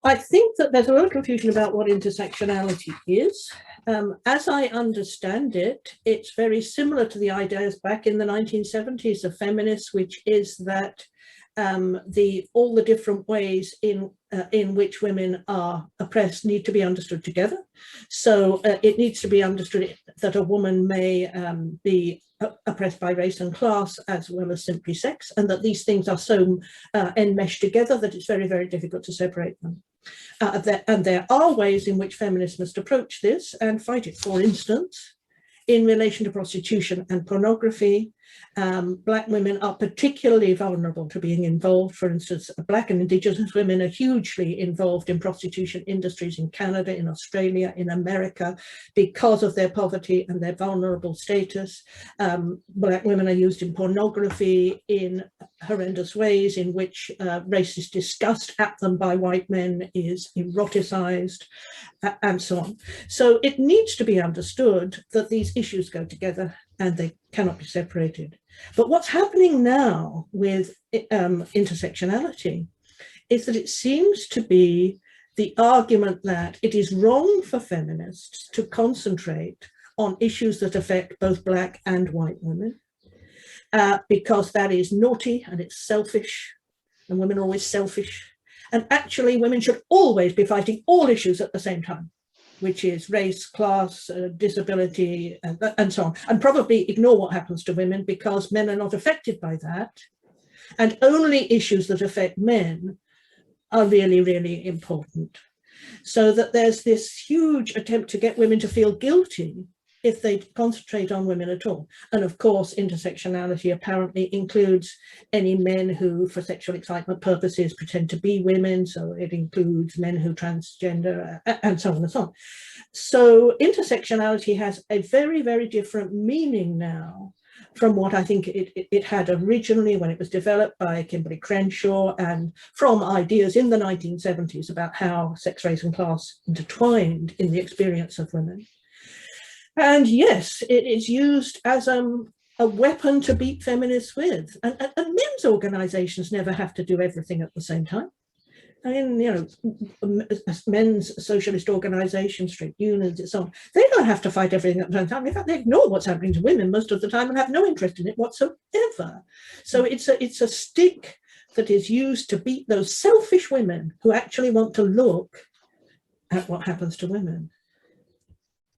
I think that there's a lot of confusion about what intersectionality is. As I understand it, it's very similar to the ideas back in the 1970s of feminists, which is that all the different ways in which women are oppressed need to be understood together. So it needs to be understood that a woman may be oppressed by race and class as well as simply sex, and that these things are so enmeshed together that it's very, very difficult to separate them. And there are ways in which feminists must approach this and fight it. For instance, in relation to prostitution and pornography, Black women are particularly vulnerable to being involved. For instance, Black and Indigenous women are hugely involved in prostitution industries in Canada, in Australia, in America, because of their poverty and their vulnerable status. Black women are used in pornography in horrendous ways in which racist disgust at them by white men is eroticized, and so on. So it needs to be understood that these issues go together and they cannot be separated. But what's happening now with intersectionality is that it seems to be the argument that it is wrong for feminists to concentrate on issues that affect both Black and white women, because that is naughty and it's selfish, and women are always selfish. And actually, women should always be fighting all issues at the same time, which is race, class, disability, and so on, and probably ignore what happens to women because men are not affected by that. And only issues that affect men are really, really important. So that there's this huge attempt to get women to feel guilty if they concentrate on women at all. And of course, intersectionality apparently includes any men who, for sexual excitement purposes, pretend to be women. So it includes men who transgender, and so on and so on. So intersectionality has a very, very different meaning now from what I think it had originally when it was developed by Kimberly Crenshaw, and from ideas in the 1970s about how sex, race, and class intertwined in the experience of women. And yes, it is used as a weapon to beat feminists with. And men's organizations never have to do everything at the same time. I mean, you know, men's socialist organizations, trade unions, and so on, they don't have to fight everything at the same time. In fact, they ignore what's happening to women most of the time and have no interest in it whatsoever. So it's a stick that is used to beat those selfish women who actually want to look at what happens to women.